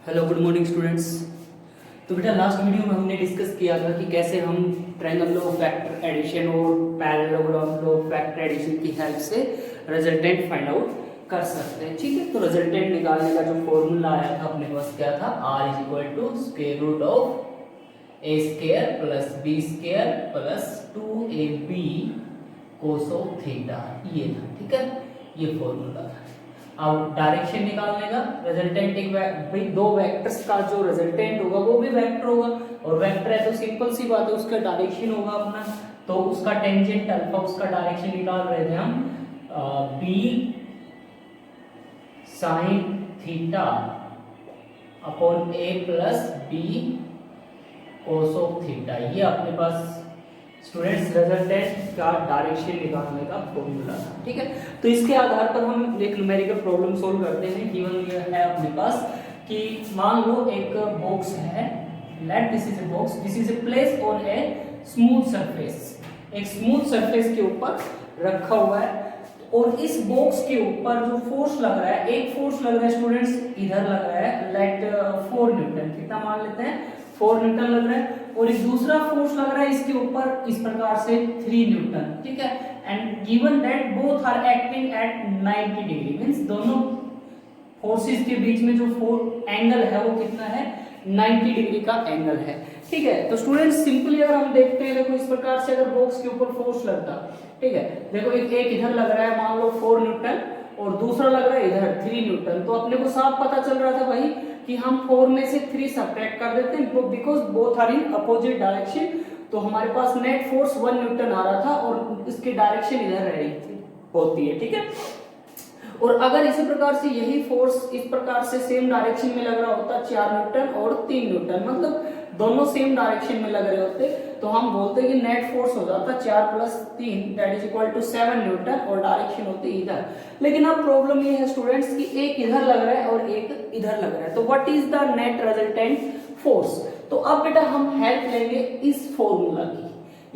Hello good morning students. तो बेटा last video में हमने डिस्कस किया था कि कैसे हम ट्रायंगल ऑफ वेक्टर एडिशन और पैरेललोग्राम ऑफ वेक्टर एडिशन की हेल्प से रिजल्टेंट फाइंड आउट कर सकते हैं। ठीक है, तो रिजल्टेंट निकालने का जो फॉर्मूला आया था अपने पास क्या था, r is equal to square root of a square plus b square plus 2ab cos of theta, ये था। ठीक है, ये फॉर्मूला था। अब डायरेक्शन निकालने का, रिजल्टेंट एक दो वेक्टर्स का जो रिजल्टेंट होगा वो भी वेक्टर होगा, और वेक्टर है तो सिंपल सी बात है, उसका डायरेक्शन होगा अपना, तो उसका टेंजेंट अल्फा, उसका डायरेक्शन निकाल रहे थे हम B sine theta upon A plus B cos of theta. ये अपने पास स्टूडेंट्स रिजल्टेंट का डायरेक्शन निकालने का फॉर्मूला था। ठीक है, तो इसके आधार पर हम एक न्यूमेरिकल प्रॉब्लम सोल्व करते हैं। गिवन ये है अपने पास कि मान लो एक बॉक्स है, let this is a box, this is a place on a smooth surface, एक स्मूथ सरफेस के ऊपर रखा हुआ है, और इस बॉक्स के ऊपर जो फोर्स लग रहा है, एक फोर्स लग रहा है स्टूडेंट्स इधर लग रहा है, लेट 4 न्यूटन, कितना मान लेते हैं 4 न्यूटन लग रहा है, और एक दूसरा फोर्स लग रहा है इसके ऊपर इस प्रकार से 3 न्यूटन। ठीक है, and given that both are acting at 90 degree, means दोनों फोर्सेस के बीच में जो एंगल है वो कितना है, 90 डिग्री का एंगल है। ठीक है, तो स्टूडेंट्स सिंपली अगर हम देखते हैं, देखो इस प्रकार से अगर बॉक्स के ऊपर फोर्स लगता, ठीक है, देखो एक इधर लग रहा है मान लो 4 न्यूटन, और दूसरा लग रहा है इधर 3 न्यूटन, तो अपने को साफ पता चल रहा था भाई कि हम 4 में से 3 सब्ट्रैक्ट कर देते हैं, because both are in opposite direction, तो हमारे पास नेट फोर्स 1 न्यूटन आ रहा था, और इसकी डायरेक्शन इधर रह रही थी होती है। ठीक है, और अगर इसी प्रकार से यही फोर्स इस प्रकार से सेम डायरेक्शन में लग रहा होता 4 न्यूटन और 3 न्यूटन, मतलब दोनों सेम डायरेक्शन में लग रहे होते, तो हम बोलते कि नेट फोर्स हो जाता 4 plus 3 that is equal to 7 newton, और डायरेक्शन होती इधर। लेकिन अब प्रॉब्लम ये है स्टूडेंट्स कि एक इधर लग रहा है और एक इधर लग रहा है, तो what is the net resultant force. तो अब बेटा हम हेल्प लेंगे इस फॉर्मूला की,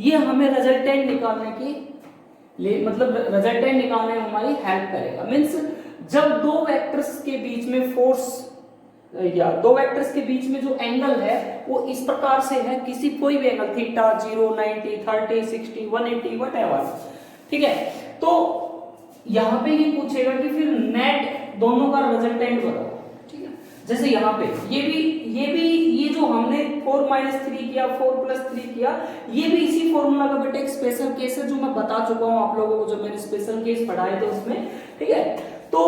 ये हमें रिजल्टेंट निकालने की मतलब रिजल्टेंट निकालने में हमारी हेल्प करेगा। मींस जब दो वेक्टर्स के बीच में फोर्स या दो वेक्टर्स के बीच में जो एंगल है वो इस प्रकार से है, किसी कोई भी एंगल थीटा 0 90 30 60 180 व्हाटएवर, ठीक है, तो यहां पे ये पूछेगा कि फिर नेट दोनों का रिजल्टेंट बताओ। ठीक है, जैसे यहां पे ये जो हमने 4 - 3 किया 4 + 3 किया, ये भी इसी फॉर्मूला का बेटा एक स्पेशल केस है जो मैं बता चुका हूं आप लोगों को, जो मैंने स्पेशल केस पढ़ाए थे उसमें। ठीक है, तो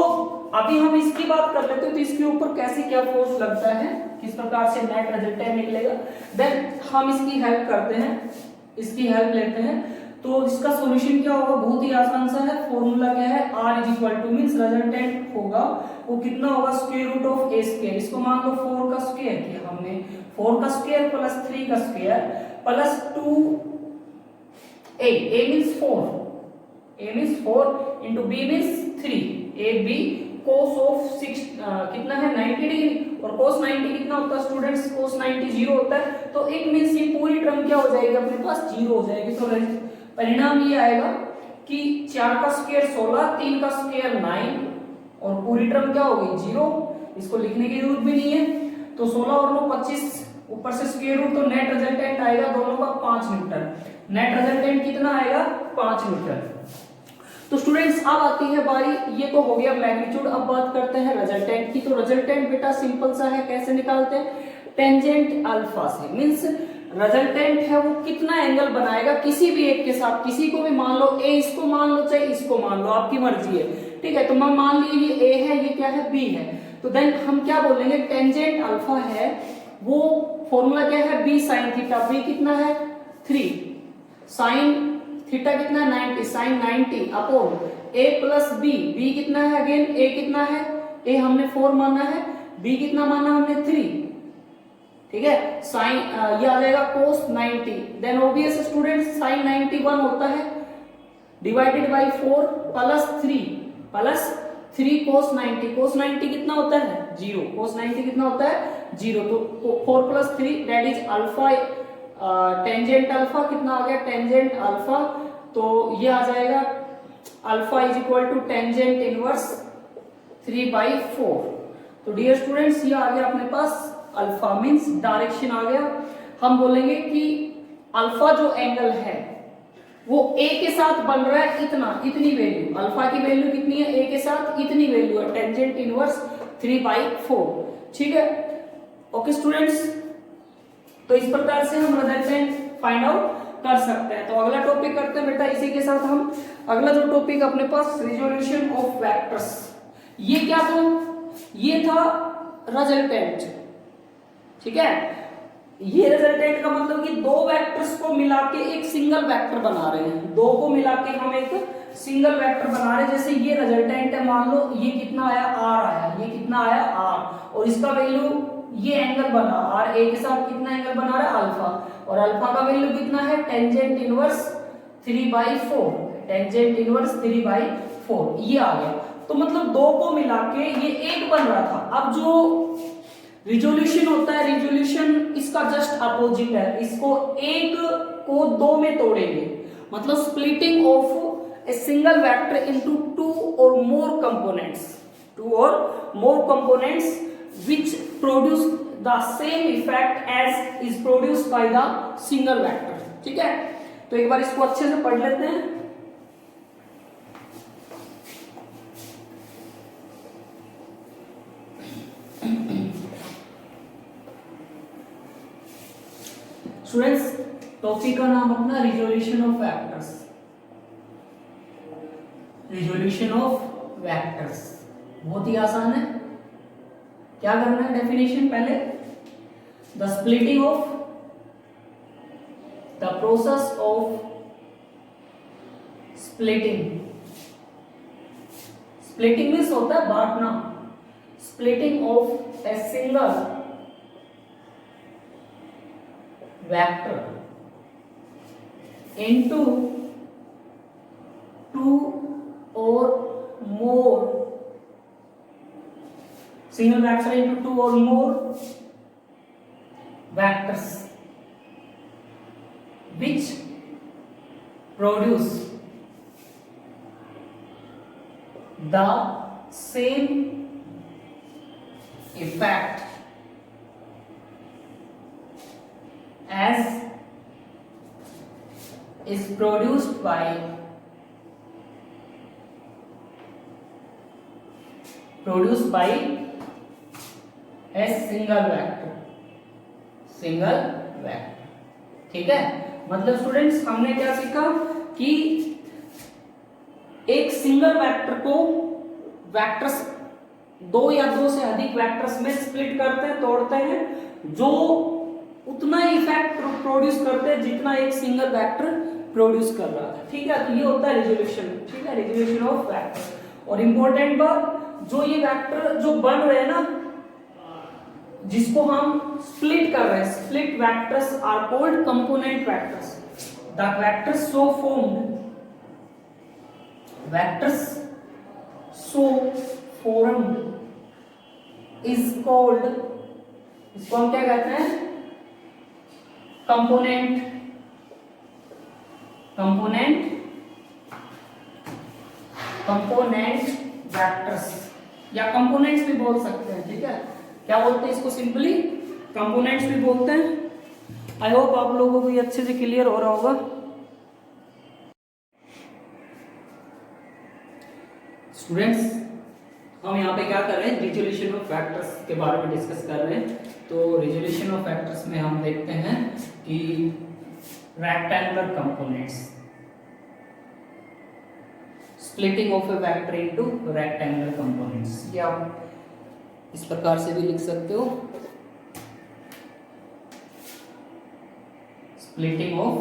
अभी हम इसकी बात कर लेते हैं, तो इसके ऊपर कैसे क्या फोर्स लगता है, किस प्रकार से नेट रिजल्टेंट निकलेगा, देन हम इसकी हेल्प करते हैं, इसकी हेल्प लेते हैं। तो इसका सॉल्यूशन क्या होगा, बहुत ही आसान सा है, फॉर्मूला क्या है, r = मींस रिजल्टेंट होगा वो कितना होगा, square root of a square, इसको मान लो 4 का स्क्वायर किया हमने, 4 का स्क्वायर प्लस 3 का square plus 2a, a means 4, a means 4 into b means 3, ab cos of 6 कितना है 90 डिग्री, और cos 90 कितना होता है स्टूडेंट्स, cos 90 0 होता है, तो एक मींस ये पूरी टर्म क्या हो जाएगी अपने पास 0 हो जाएगी। तो परिणाम ये आएगा कि 4 का स्क्वायर 16, 3 का स्क्वायर 9, और पूरी टर्म क्या होगी 0, इसको लिखने की जरूरत भी नहीं है, तो 16 और 9 25, ऊपर से स्क्वायर रूट, तो नेट रिजल्टेंट आएगा दोनों का 5 न्यूटन, नेट रिजल्टेंट कितना आएगा 5 न्यूटन। तो स्टूडेंट्स अब आती है बारी, ये तो हो गया मैग्नीट्यूड, अब बात करते हैं रिजल्टेंट की। तो रिजल्टेंट बेटा सिंपल सा है, कैसे निकालते हैं, टेंजेंट अल्फा से, मींस रिजल्टेंट है वो कितना एंगल बनाएगा किसी भी एक के साथ, किसी को भी मान लो a, इसको मान लो चाहे इसको मान लो, आपकी मर्जी है। ठीक है, तो मैं मान ली ये a है, ये क्या है b है, तो देन हम क्या बोलेंगे, टेंजेंट अल्फा है वो फॉर्मूला क्या है, b sin थीटा, b कितना है 3, sin थीटा कितना है 90, sin 90 upon a plus b, b कितना है अगेन, a कितना है, a हमने 4 माना है, b कितना माना हमने 3, ठीक है, साइन ये आ जाएगा cos 90, then OBS student sin 91 होता है divided by 4 plus 3 cos 90, cos 90 कितना होता है 0, cos 90 कितना होता है 0, तो 4 + 3 that is alpha, tangent alpha कितना आ गया, टेंजेंट अल्फा, तो ये आ जाएगा अल्फा = टेंजेंट इनवर्स 3/4, तो डियर स्टूडेंट्स ये आ गया अपने पास अल्फा मीन्स डायरेक्शन आ गया। हम बोलेंगे कि अल्फा जो एंगल है वो ए के साथ बन रहा है इतनी वैल्यू, अल्फा की वैल्यू कितनी है, ए के साथ इतनी वैल्यू है, टेंजेंट इनवर्स 3/4। ठीक है, ओके स्टूडेंट्स, तो इस प्रकार से हम रिजल्टेंट फाइंड आउट कर सकते हैं। तो अगला टॉपिक करते हैं बेटा, इसी के साथ हम अगला जो टॉपिक अपने पास रिजोल्यूशन ऑफ वेक्टर्स। ये क्या था, ये था रिजल्टेंट। ठीक है, ये रिजल्टेंट का मतलब कि दो वेक्टर्स को मिला के एक सिंगल वेक्टर बना रहे हैं, दो को मिला के हम एक सिंगल वेक्टर बना रहे हैं। जैसे ये रिजल्टेंट है, मान लो ये कितना आया, आर आया, ये कितना आया आर, और इसका वैल्यू ये एंगल बना आर, ए के साथ कितना एंगल बना रहा है अल्फा, और अल्फा का वैल्यू कितना है टेंजेंट इनवर्स 3/4, टेंजेंट इनवर्स 3/4 ये आ गया। तो मतलब दो को मिला के ये एक बन रहा था। अब जो रिजोल्यूशन होता है, रिजोल्यूशन इसका जस्ट अपोजिट है, इसको एक को दो में तोड़ेंगे, मतलब splitting of a single vector into two और more components which produce the same effect as is produced by the single vector। ठीक है, तो एक बार इसको अच्छे से पढ़ लेते हैं। स्टूडेंट्स, टॉपिक का नाम अपना resolution of vectors. Resolution of vectors बहुत ही आसान है। क्या करना है, डेफिनेशन पहले, the splitting of, the process of splitting, splitting means होता है बांटना, splitting of a single vector into two और मोर, single vector into two or more vectors which produce the same effect as is produced by a single vector. ठीक है, मतलब students हमने क्या सीखा कि एक सिंगल वेक्टर को वेक्टर्स, दो या दो से अधिक वेक्टर्स में स्प्लिट करते हैं, तोड़ते हैं, जो उतना इफेक्ट प्रोड्यूस करते हैं जितना एक सिंगल वेक्टर प्रोड्यूस कर रहा था। ठीक है, तो ये होता है रिजोल्यूशन। ठीक है, रिजोल्यूशन ऑफ वेक्टर। और इंपॉर्टेंट बात, जो ये वेक्टर जो बन रहे हैं ना, जिसको हम स्प्लिट कर रहे हैं, split vectors are called component vectors. The vectors so formed is called, इसको हम क्या कहते हैं, कंपोनेंट वेक्टर्स, या कंपोनेंट्स भी बोल सकते हैं। ठीक है, क्या बोलते हैं इसको, सिंपली कंपोनेंट्स भी बोलते हैं। आई होप आप लोगों को ये अच्छे से क्लियर हो रहा होगा। स्टूडेंट्स, हम यहाँ पे क्या कर रहे हैं, रिजोल्यूशन ऑफ वेक्टर्स के बारे में डिस्कस कर रहे हैं। तो रिजोल्यूशन ऑफ वेक्टर्स में हम देखते हैं कि rectangular components, splitting of A vector into rectangular components, ये आप इस प्रकार से भी लिख सकते हो, splitting of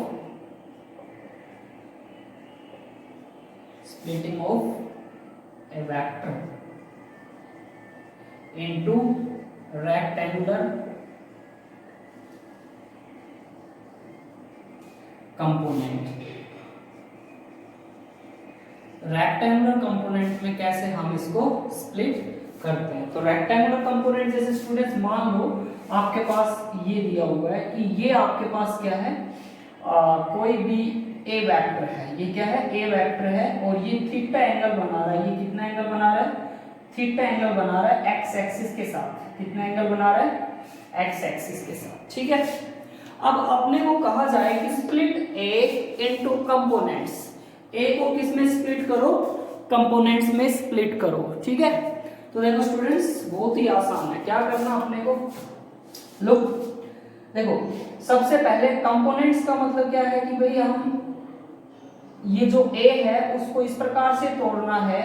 A vector into rectangular component. Rectangular component में कैसे हम इसको स्प्लिट करते हैं, तो रेक्टेंगुलर कंपोनेंट जैसे स्टूडेंट्स मान लो आपके पास ये दिया हुआ है कि ये आपके पास क्या है, कोई भी ए वेक्टर है, ये क्या है, ए वेक्टर है, और ये थीटा एंगल बना रहा है। ये कितना एंगल बना रहा है, थीटा एंगल बना रहा है एक्स एक्सिस के साथ। कितना एंगल बना रहा है? एक्स एक्सिस के साथ, ठीक है। अब अपने को कहा जाए कि स्प्लिट ए इनटू कंपोनेंट्स। ए को किस में स्प्लिट करो? कंपोनेंट्स में स्प्लिट करो, ठीक है। तो देखो स्टूडेंट्स, बहुत ही आसान है। क्या करना अपने को? लुक, देखो सबसे पहले कंपोनेंट्स का मतलब क्या है कि भाई हम ये जो ए है उसको इस प्रकार से तोड़ना है,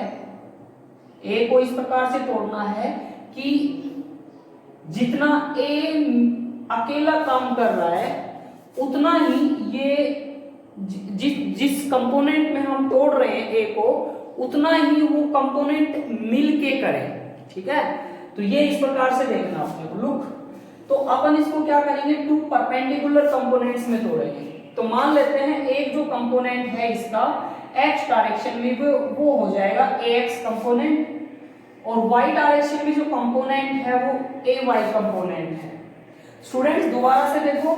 ए को इस प्रकार से तोड़ना है कि जितना ए अकेला काम कर रहा है उतना ही ये जिस कंपोनेंट में हम तोड़ रहे हैं ए को, उतना ही वो कंपोनेंट मिल के करे, ठीक है। तो ये इस प्रकार से देखना आपने को। लुक, तो अपन इसको क्या करेंगे? टू परपेंडिकुलर कंपोनेंट्स में तोड़ेंगे। तो मान लेते हैं एक जो कंपोनेंट है इसका x डायरेक्शन में वो हो जाएगा ax कंपोनेंट, और y डायरेक्शन में जो कंपोनेंट है वो ay कंपोनेंट है। स्टूडेंट्स दोबारा से देखो,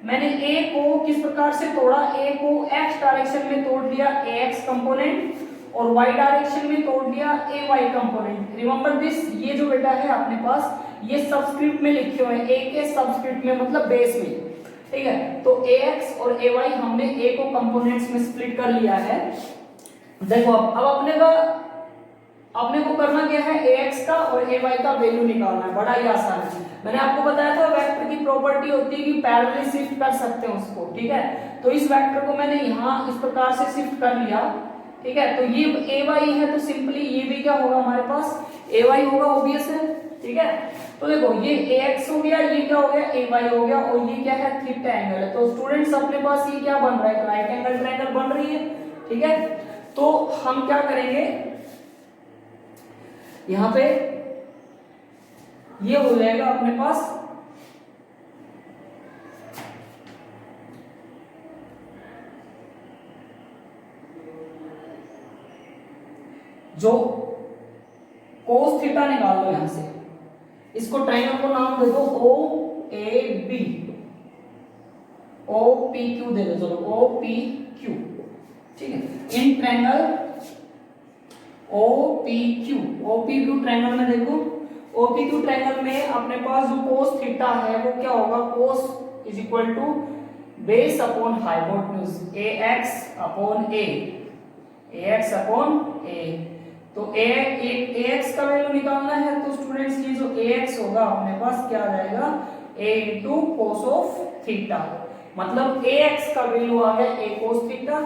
मैंने a को किस प्रकार से तोड़ा? a को x डायरेक्शन में तोड़ दिया ax कंपोनेंट, और y डायरेक्शन में तोड़ दिया ay कंपोनेंट। रिमेंबर दिस, ये जो बेटा है अपने पास ये सबस्क्रिप्ट में लिखे हुए हैं, a के सबस्क्रिप्ट में मतलब बेस में, ठीक है। तो ax और ay हमने a को कंपोनेंट्स में स्प्लिट कर लिया है। देखो अब अपने को करना क्या है? ax का और ay का वैल्यू निकालना है। बड़ा ही आसान है। मैंने आपको बताया था वेक्टर की प्रॉपर्टी होती है कि पैरेलली शिफ्ट कर सकते हैं उसको, ठीक है। तो इस वेक्टर को मैंने यहाँ इस प्रकार से शिफ्ट कर लिया, ठीक है। तो ये ay है, तो सिंपली ये भी क्या होगा हमारे पास? ay होगा, ऑब्वियस है, ठीक है। तो देखो ये ax हो गया, ये क्या हो गया? ay हो गया, और ये क्या है? थीटा एंगल है। तो स्टूडेंट्स अपने पास ये क्या बन रहा है? राइट एंगल ट्रायंगल बन रही है, ठीक है। तो हम क्या करेंगे, यहां पे ये हो जाएगा अपने पास जो cos थीटा निकाल लो यहां से। इसको ट्रायंगल को नाम दे दो O A B, O P Q दे दो, चलो ओ पी क्यू, ठीक है। इन triangle O P Q, O P Q triangle में देखो, ओ पी क्यू ट्रायंगल में अपने पास जो cos थीटा है वो क्या होगा? cos is equal to base upon hypotenuse ax upon a, ax upon a। तो ax का वैल्यू निकालना है, तो स्टूडेंट्स ये जो ax होगा अपने पास क्या आ जाएगा? a into cos of theta, मतलब ax का वैल्यू आ गया a cos theta.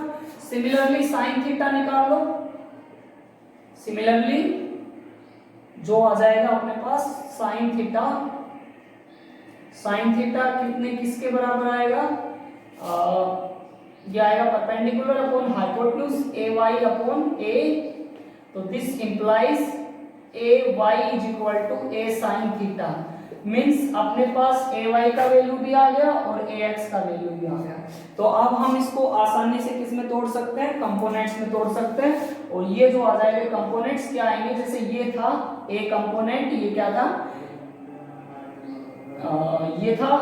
Similarly sin theta निकाल लो, सिमिलरली जो आ जाएगा अपने पास sin थीटा, sin थीटा कितने किसके बराबर आएगा? ये आएगा perpendicular upon hypotenuse ay upon a। तो this implies ay is equal to a sin theta, means अपने पास ay का वैल्यू भी आ गया और ax का वैल्यू भी आ गया। तो अब हम इसको आसानी से किस में तोड़ सकते हैं? कंपोनेंट्स में तोड़ सकते हैं। और ये जो आ जाएगा कंपोनेंट्स क्या आएंगे? जैसे ये था a कंपोनेंट, ये क्या था? ये था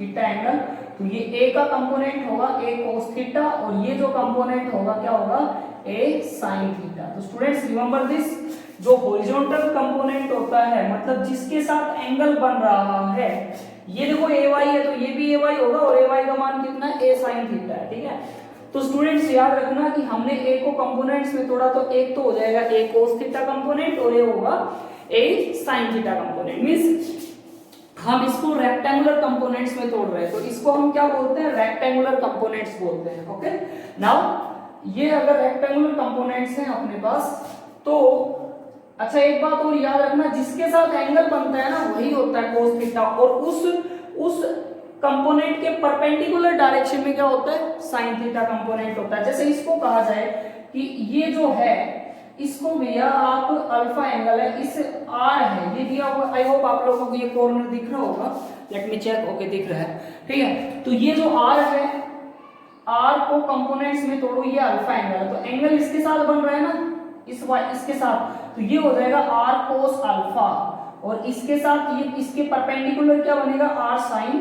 थीटा एंगल, तो ये a का कंपोनेंट होगा a cos थीटा, और ये जो कंपोनेंट होगा क्या होगा? a sin theta. तो स्टूडेंट्स रिमेंबर दिस, जो हॉरिजॉन्टल कंपोनेंट होता है मतलब जिसके साथ एंगल बन रहा है, ये देखो ay है तो ये भी ay होगा, और ay का मान कितना है? a sin थीटा है, ठीक है। तो स्टूडेंट्स याद रखना कि हमने a को कंपोनेंट्स में तोड़ा, तो एक तो हो जाएगा a cos थीटा कंपोनेंट और ये होगा a sin theta component. Means हम इसको रेक्टेंगुलर कंपोनेंट्स में तोड़ रहे हैं, तो इसको हम क्या बोलते हैं? रेक्टेंगुलर कंपोनेंट्स बोलते हैं, ओके। नाउ ये अगर रेक्टेंगुलर कंपोनेंट्स हैं अपने पास, तो अच्छा एक बात और याद रखना, जिसके साथ एंगल बनता है ना वही होता है cos थीटा, और उस कंपोनेंट के परपेंडिकुलर डायरेक्शन में क्या होता है? sin थीटा कंपोनेंट होता है। जैसे इसको कहा जाए कि ये जो है इसको भैया आप अल्फा एंगल है, इस r है, ये दिया हुआ, आई होप आप लोगों को ये कॉर्नर दिख रहा होगा, लेट मी चेक, ओके दिख रहा है, ठीक है। तो ये जो r है, r को कंपोनेंट्स में तोड़ो, ये अल्फा एंगल है, तो एंगल इसके साथ बन रहा है ना, इसके साथ, तो ये हो जाएगा r cos अल्फा, और इसके साथ ये इसके परपेंडिकुलर क्या बनेगा? r sin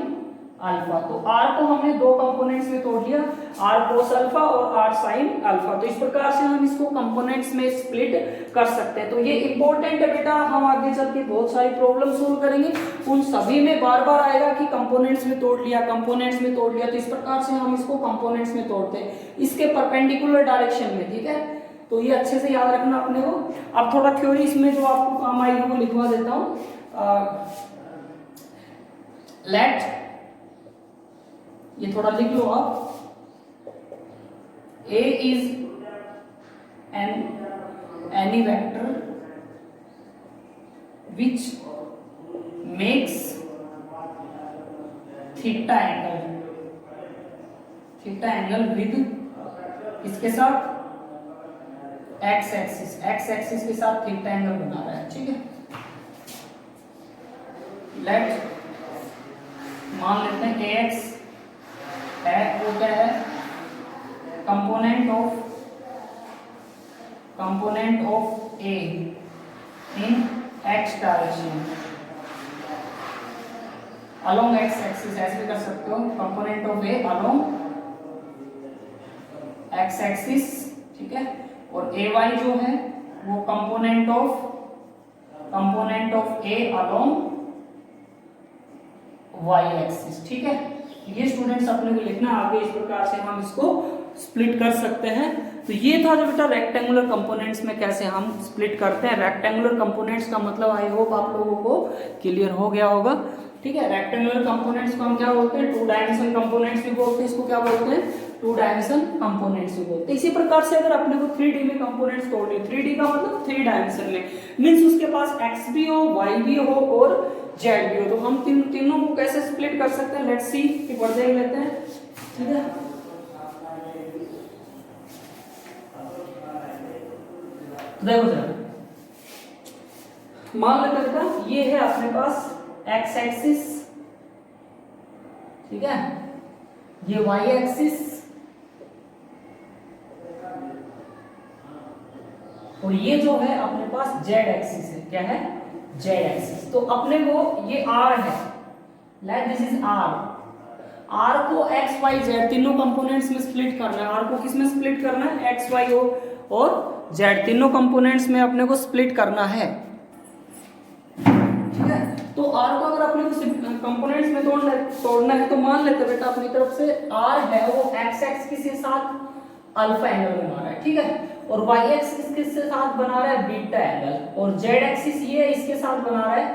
alpha. तो आर को हमने दो कंपोनेंट्स में तोड़ लिया, आर कोस अल्फा और आर साइन अल्फा। तो इस प्रकार से हम इसको कंपोनेंट्स में स्प्लिट कर सकते हैं। तो ये इंपॉर्टेंट है बेटा, हम आगे चल के बहुत सारी प्रॉब्लम सोल्व करेंगे, उन सभी में बार बार आएगा कि कंपोनेंट्स में तोड़ लिया, कंपोनेंट्स में तोड़ लिया। तो इस प्रकार से हम इसको कंपोनेंट्स में तोड़ते हैं, इसके परपेंडिकुलर डायरेक्शन में, ठीक है। तो ये अच्छे से याद रखना अपने को। अब थोड़ा थ्योरी इसमें जो आपको काम आएगी वो लिखवा देता हूं। लेट, ये थोड़ा लिख लो आप, A is any vector which makes theta angle with इसके साथ x एक्सिस के साथ थीटा एंगल बना रहा है, ठीक है। लेट मान लेते हैं ax है, वो क्या है, component of A in x direction along x axis, ऐसे भी कर सकते हो, component of A along x axis, ठीक है। और ay जो है वो component of A along y axis, ठीक है। ये स्टूडेंट्स अपने को लिखना, आगे इस प्रकार से हम इसको स्प्लिट कर सकते हैं। तो ये था जो बेटा रेक्टेंगुलर कंपोनेंट्स में कैसे हम स्प्लिट करते हैं। रेक्टेंगुलर कंपोनेंट्स का मतलब आई होप आप लोगों को क्लियर हो गया होगा, ठीक है। रेक्टेंगुलर कंपोनेंट्स को हम क्या बोलते हैं, टू डायमेंशन कंपोनेंट्स भी बोलते हैं, इसको क्या बोलते हैं, टू डायमेंशन कंपोनेंट्स भी बोलते हैं। इसी प्रकार से अगर अपने को 3D में कंपोनेंट्स तोड़ने, 3D का मतलब 3 डायमेंशन में, मींस उसके पास x भी हो, y भी हो और z भी हो, तो हम तीनों को कैसे स्प्लिट कर सकते हैं, लेट्स सी। एक बार देख लेते हैं, ठीक है। देखो जरा, मान लेते हैं बेटा ये है अपने पास x एक्सिस, ठीक है, ये y एक्सिस और ये जो है अपने पास z एक्सिस है, क्या है, z एक्सिस। तो अपने को ये r है, लाइक दिस इज r को x y z तीनों कंपोनेंट्स में स्प्लिट करना है। r को किस में स्प्लिट करना है, x y और z तीनों कंपोनेंट्स में अपने को स्प्लिट करना है, ठीक है। तो r को अगर अपने को कंपोनेंट्स में तोड़ना है तो मान लेते बेटा अपनी तरफ से r है वो x एक्सिस के साथ अल्फा एंगल बना रहा है, ठीक है, और y एक्सिस के साथ बना रहा है बीटा एंगल, और z एक्सिस ये इसके साथ बना रहा है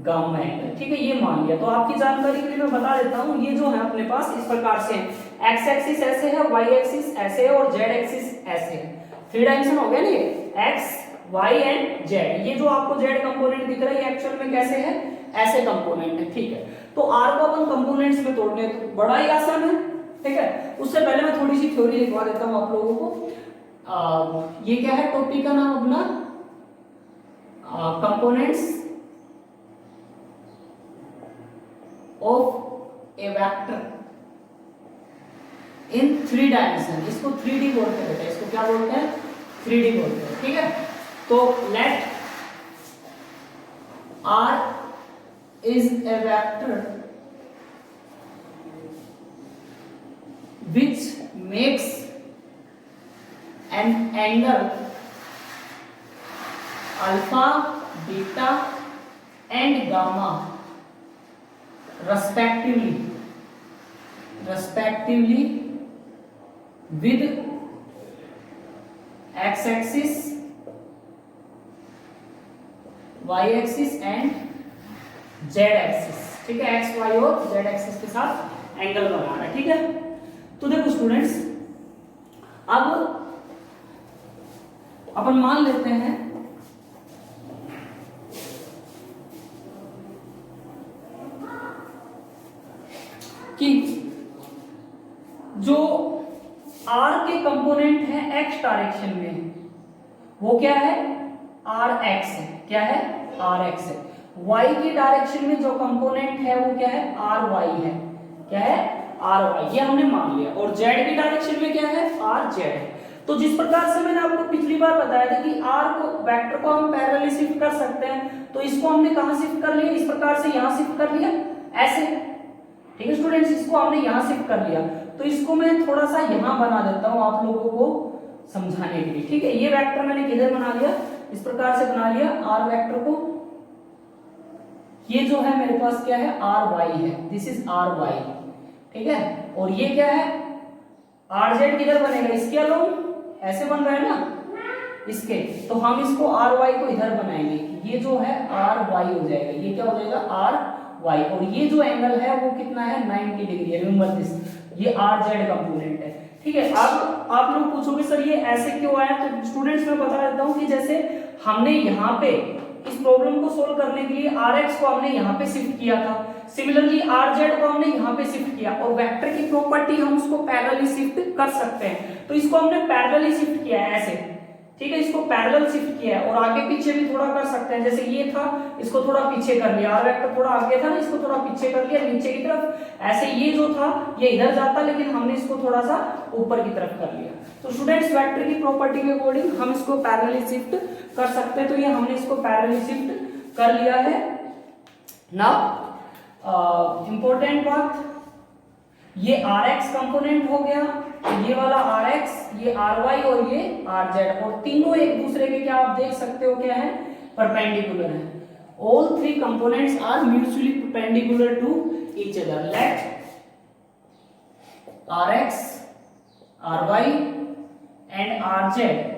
गामा एंगल, ठीक है। ये मान लिया। तो आपकी जानकारी के लिए मैं बता देता हूँ, ये जो है अपने पास इस प्रकार से है, x एक्सिस ऐसे है, y एक्सिस ऐसे है और z एक्सिस ऐसे है। 3 डायमेंशन हो गया ना ये, x y एंड z। ये जो आपको z कंपोनेंट दिख रहा है ये एक्चुअल में कैसे है, ऐसे कंपोनेंट है, ठीक है। तो r को अपन कंपोनेंट्स में तोड़ने तो बड़ा ही आसान है, ठीक है। उससे पहले मैं थोड़ी सी थ्योरी लिखवा देता हूँ आप लोगों को। ये क्या है, टॉपिक का नाम अपना components of A vector in 3 dimension. इसको 3D बोलते हैं बेटा, इसको क्या बोलते हैं, 3D बोलते हैं, ठीक है। तो late R is a vector which makes an angle alpha, beta and gamma respectively with x axis, y axis and z axis, ठीक है। x y और z axis के साथ एंगल बना रहा है, ठीक है। तो देखो स्टूडेंट्स, अब अपन मान लेते हैं कि जो r के कंपोनेंट है x डायरेक्शन में, वो क्या है, rx है, क्या है, rx है। y की डायरेक्शन में जो कंपोनेंट है वो क्या है, ry है, क्या है, ry, ये हमने मान लिया। और z की डायरेक्शन में क्या है, rz है। तो जिस प्रकार से मैंने आपको पिछली बार बताया था कि r को वेक्टर को हम पैरेलली शिफ्ट कर सकते हैं, तो इसको हमने कहां शिफ्ट कर लिया, इस प्रकार से यहां शिफ्ट कर लिया ऐसे, ठीक है स्टूडेंट्स, इसको हमने यहाँ शिफ्ट कर लिया, तो इसको मैं थोड़ा सा यहाँ बना देता हूँ आप लोगों को समझाने के लिए। ठीक है, ये वेक्टर मैंने किधर बना लिया, इस प्रकार से बना लिया आर वेक्टर को। ये जो है मेरे पास क्या है, आर वाई है, दिस इज आर वाई। ठीक है, और ये क्या है, आर जेड किधर बनेगा, इसके अलोंग ऐसे बन रहा है ना इसके, तो हम इसको आर वाई को इधर बनाएंगे, ये जो है आर वाई हो जाएगा, ये क्या हो जाएगा आर वाई, और ये जो एंगल है वो कितना है 90 डिग्री है, रिमेंबर दिस, ये आर जेड कंपोनेंट है। ठीक है, अब आप लोग पूछोगे सर ये ऐसे क्यों आया, तो स्टूडेंट्स मैं बता देता हूँ कि जैसे हमने यहाँ पे इस प्रॉब्लम को सोल्व करने के लिए आर एक्स को हमने यहाँ पे शिफ्ट किया था, सिमिलरली आर जेड को हमने यहाँ पे शिफ्ट किया, और वेक्टर की प्रॉपर्टी हम उसको पैरेलली शिफ्ट कर सकते हैं, तो इसको हमने पैरेलली शिफ्ट किया है ऐसे। ठीक है, इसको पैरेलल शिफ्ट किया है, और आगे पीछे भी थोड़ा कर सकते हैं, जैसे ये था इसको थोड़ा पीछे कर लिया, आर वेक्टर थोड़ा आगे था ना, इसको थोड़ा पीछे कर लिया नीचे की तरफ, ऐसे ये जो था ये इधर जाता, लेकिन हमने इसको थोड़ा सा ऊपर की तरफ कर लिया। तो स्टूडेंट्स वेक्टर की प्रॉपर्टी के अकॉर्डिंग हम इसको पैरेलली शिफ्ट कर सकते हैं, तो ये हमने इसको पैरेलली शिफ्ट कर लिया है। नाउ इंपॉर्टेंट बात, ये आर एक्स कंपोनेंट हो गया, ये वाला आर एक्स, ये आर वाई और ये आर जेड, और तीनों एक दूसरे के क्या आप देख सकते हो क्या है, परपेंडिकुलर है। All three components are mutually perpendicular to each other. Let R X, R Y and R Z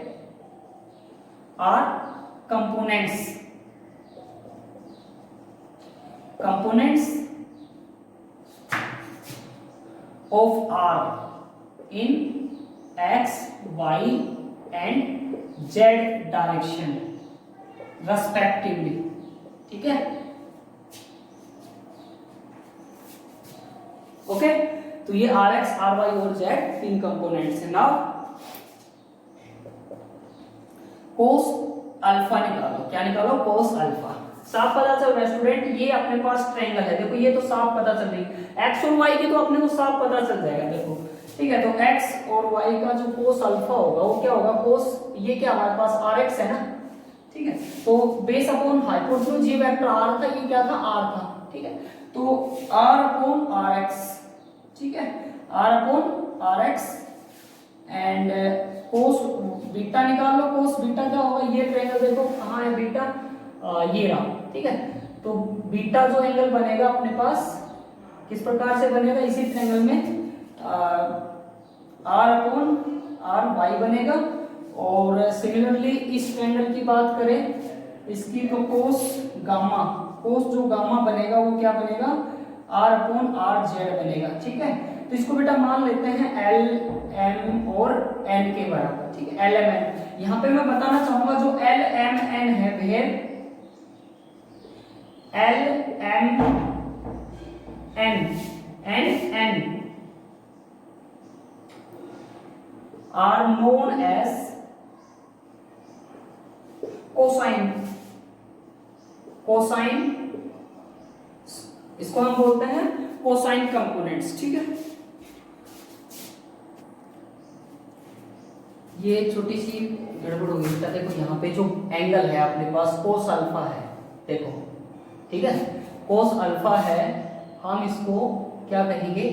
R components of R in X, Y and Z direction respectively. ठीक है, ओके, तो ये आर एक्स, आर वाई और Z तीन components हैं। Now cos alpha निकालो, क्या निकालो, कोस अल्फा। साफ पता चल रहा है स्टूडेंट, ये अपने पास ट्रायंगल है, देखो ये तो साफ पता चल रही है, एक्स और वाई की तो अपने को साफ पता चल जाएगा, देखो ठीक है। तो एक्स और वाई का जो कोस अल्फा होगा वो क्या होगा, कोस, ये क्या हमारे पास आर एक्स है ना, ठीक है, तो बेस अपॉन हाइपोटेन्यूज ये वेक्टर आर था, ये क्या था आर था, ठीक है, तो आर अपॉन आर एक्स, ठीक है, R upon R X and cos beta निकाल लो। कोस बीटा क्या होगा, ये ट्रायंगल देखो कहाँ है बीटा, ये रहा, ठीक है, तो बीटा जो एंगल बनेगा अपने पास किस प्रकार से बनेगा, इसी ट्रायंगल में आर अपॉन आर वाई बनेगा। और सिमिलरली इस ट्रायंगल की बात करें, इसकी तो कोस गामा, कोस जो गामा बनेगा वो क्या बनेगा, आर अपॉन आर जेड बनेगा, ठीक है। तो इसको बेटा मान लेते हैं एल एम और एन के बराबर, ठीक है, एल एम एन। यहाँ पे मैं बताना चाहूंगा जो एल एम एन है where L M N and N are known as cosine, cosine इसको हम बोलते हैं कोसाइन कंपोनेंट्स, ठीक है। ये छोटी सी गड़बड़ होगी बेटा, देखो यहाँ पे जो एंगल है अपने पास कोस अल्फा है, देखो ठीक है, कोस अल्फा है, हम इसको क्या कहेंगे,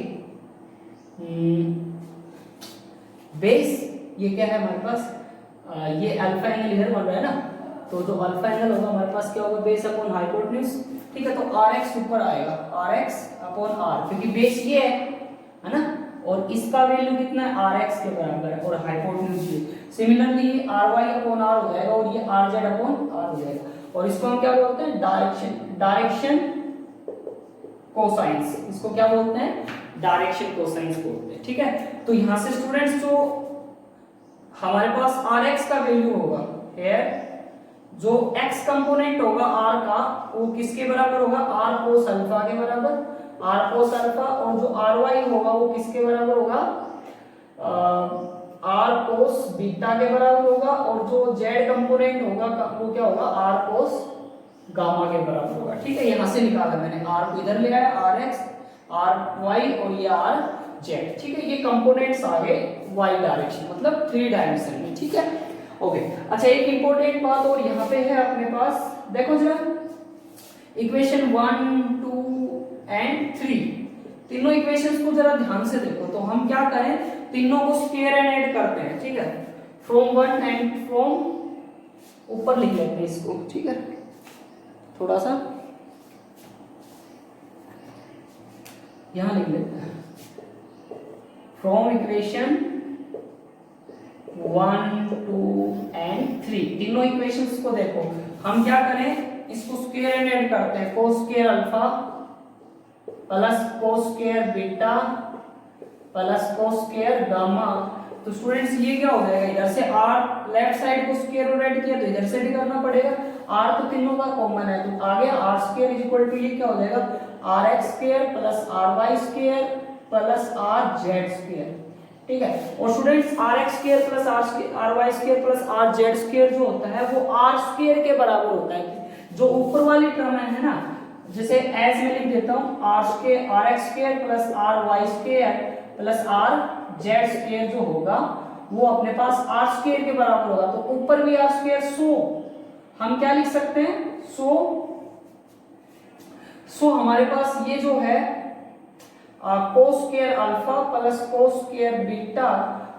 बेस, ये क्या है हमारे पास, ये अल्फा एंगल इधर बन रहा है ना, तो जो अल्फा एंगल होगा हमारे पास क्या होगा, बेस अपॉन हाइपोटेन्यूज, ठीक है, तो आर एक्स ऊपर आएगा, आर एक्स अपॉन आर, क्योंकि बेस ये है ना, और इसका वैल्यू कितना है, आर एक्स के बराबर है, और हाइपोटेन्यूज ये। Similarly R Y upon R हो जाएगा, और ये आर जेड अपॉन आर हो जाएगा, और इसको हम क्या बोलते हैं, डायरेक्शन, डायरेक्शन कोसाइंस, इसको क्या बोलते हैं, डायरेक्शन कोसाइंस बोलते हैं, ठीक है। तो यहां से स्टूडेंट्स जो हमारे पास आर एक्स का वैल्यू होगा हियर, जो x कंपोनेंट होगा r का वो किसके बराबर होगा, r कोस अल्फा के बराबर, r कोस अल्फा, और जो ry होगा वो किसके बराबर होगा, r कोस बीटा के बराबर होगा, और जो z कंपोनेंट होगा वो क्या होगा, r कोस गामा के बराबर होगा, ठीक है। यहां से निकाला मैंने, r को इधर ले आया, rx, ry और ये rz, ठीक है, ये कंपोनेंट्स आ गए y डायरेक्शन, मतलब 3 डायमेंशन में, ठीक है, ओके। अच्छा, एक इंपॉर्टेंट बात और यहाँ पे है अपने पास, देखो जरा इक्वेशन 1, 2 एंड 3, तीनों इक्वेशंस को जरा ध्यान से देखो। तो हम क्या करें, तीनों को स्क्वायर एंड ऐड करते हैं, ठीक है। फ्रॉम 1 एंड फ्रॉम, ऊपर लिख लेते हैं इसको, ठीक है, थोड़ा सा यहां लिख लेते हैं। फ्रॉम इक्वेशन 1 2 एंड 3, तीनों इक्वेशंस को देखो। हम क्या करें, इसको स्क्वायर एंड ऐड करते हैं। Cos square alpha plus cos square beta plus cos square gamma. तो स्टूडेंट्स ये क्या हो जाएगा, इधर से आर लेफ्ट साइड को स्क्वायर और ऐड किया तो इधर से भी करना पड़ेगा। आर तो तीनों का कॉमन है, तो आगे R square is equal to ये क्या हो जाएगा, R X square plus R Y square plus R Z square, ठीक है। और students R X square plus R Y square plus R Z square जो होता है वो आर स्क्वायर के बराबर होता है। जो ऊपर वाली टर्म है ना, जैसे एज में लिख देता हूं, R square R X square plus R Y square plus R Z square जो होगा वो अपने पास आर स्क्वायर के बराबर होगा। तो ऊपर भी आर स्क्वायर, सो हम क्या लिख सकते हैं, सो हमारे पास ये जो है cos square alpha plus cos square beta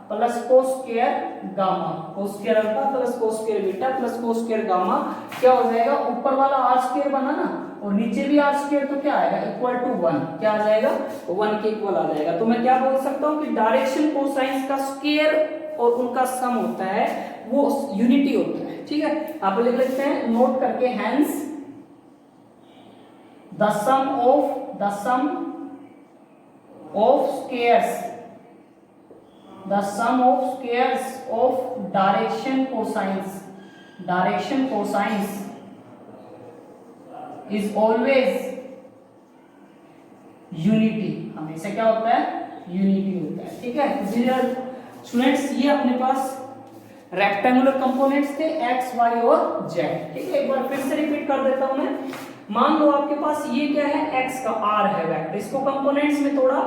plus cos square gamma, cos square alpha plus cos square beta plus cos square gamma क्या हो जाएगा, ऊपर वाला आर स्क्वायर बना ना और नीचे भी आर स्क्वायर, तो क्या आएगा, इक्वल टू 1, क्या आ जाएगा, 1 के इक्वल आ जाएगा। तो मैं क्या बोल सकता हूं कि डायरेक्शन कोसाइंस का स्क्वायर और उनका सम होता है वो यूनिटी होता है, ठीक है। आप लिख लेते हैं नोट करके, hence the sum of squares, the sum of squares of direction cosines is always unity, हमेशा क्या होता है, यूनिटी होता है, ठीक है। स्टूडेंट्स ये अपने पास रेक्टेंगुलर कंपोनेंट्स थे x y और z, ठीक है। एक बार फिर से रिपीट कर देता हूं मैं। मान लो आपके पास ये क्या है, x का r है वेक्टर, इसको कंपोनेंट्स में तोड़ा,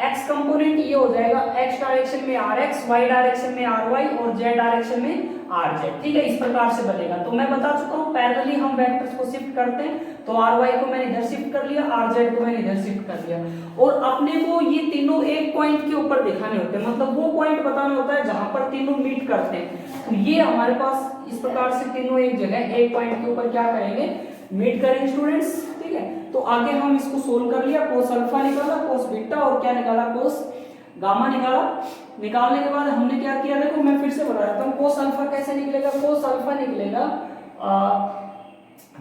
x कंपोनेंट ये हो जाएगा x डायरेक्शन में rx, y डायरेक्शन में ry और z डायरेक्शन में rz, ठीक है। इस प्रकार से बनेगा। तो मैं बता चुका हूं पैरेलली हम वेक्टर्स को शिफ्ट करते हैं, तो ry को मैंने इधर शिफ्ट कर लिया, rz को मैंने इधर शिफ्ट कर लिया, और अपने को ये तीनों एक पॉइंट के ऊपर दिखाने होते हैं, मतलब वो पॉइंट बताना होता है जहां पर तीनों मीट करते हैं। तो ये हमारे पास इस प्रकार से तीनों एक जगह एक पॉइंट के ऊपर क्या करेंगे, मीट करेंगे स्टूडेंट्स, ठीक है। तो आगे हम इसको सोल्व कर लिया, कोस अल्फा निकाला, कोस बीटा और क्या निकाला, कोस गामा निकाला। निकालने के बाद हमने क्या किया, देखो मैं फिर से बता देता हूं, कोस अल्फा कैसे निकलेगा, कोस अल्फा निकलेगा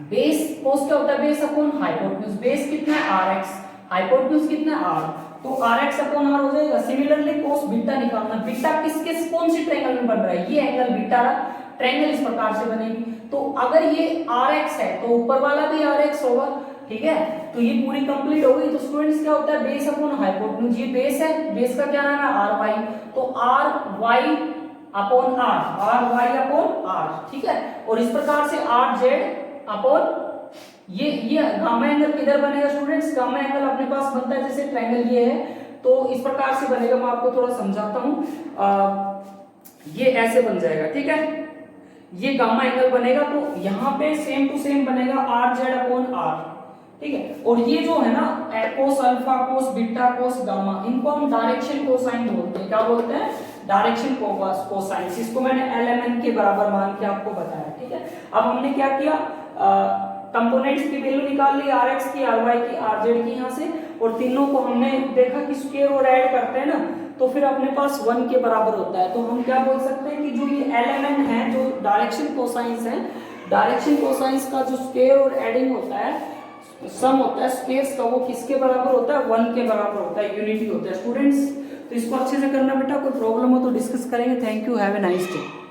बेस, कोस क्या होता है, बेस अपॉन हाइपोटेन्यूज, बेस कितना है rx, हाइपोटेन्यूज कितना है r, तो rx अपॉन r हो जाएगा। सिमिलरली कोस बीटा निकालना, बीटा किसके कौन सी ट्रायंगल में बन रहा है, ये एंगल बीटा, ट्रायंगल इस प्रकार से बनेगी। तो अगर ये rx है तो ऊपर वाला भी rx होगा, ठीक है। तो ये पूरी कंप्लीट हो गई। तो स्टूडेंट्स क्या होता है, बेस अपॉन हाइपोटेन्यूज, ये बेस है, बेस का क्या नाम है, ry, तो ry upon ry upon r, ठीक है। और इस प्रकार से rz अपॉन ये गामा एंगल किधर बनेगा स्टूडेंट्स, गामा एंगल अपने पास बनता है जैसे ट्रायंगल ये है, तो इस प्रकार से बनेगा। मैं आपको थोड़ा समझाता हूं, ये ऐसे बन जाएगा, ठीक है। ये गामा एंगल बनेगा, तो यहाँ पे सेम टू सेम बनेगा rz अपॉन r, ठीक है। और ये जो है ना cos alpha, cos beta, cos gamma, इनको हम डायरेक्शन कोसाइन बोलते हैं, क्या बोलते हैं, डायरेक्शन कोसाइन। इसको मैंने lmn के बराबर मान के आपको बताया, ठीक है। अब हमने क्या किया, कंपोनेंट्स की वैल्यू निकाल ली, rx की, ry की, rz की यहाँ से, और तीनों को हमने देखा कि स्क्वायर और ऐड करते हैं ना, तो फिर अपने पास 1 के बराबर होता है। तो हम क्या बोल सकते हैं कि जो ये lmn है, जो डायरेक्शन कोसाइंस है, डायरेक्शन कोसाइंस का जो स्क्वायर और एडिंग होता है, सम होता है स्क्वायर्स का, वो किसके बराबर होता है, 1 के बराबर होता है, यूनिटी होता है स्टूडेंट्स। तो इसको अच्छे से करना बेटा, कोई प्रॉब्लम हो तो डिस्कस करेंगे। Thank you, have a nice day.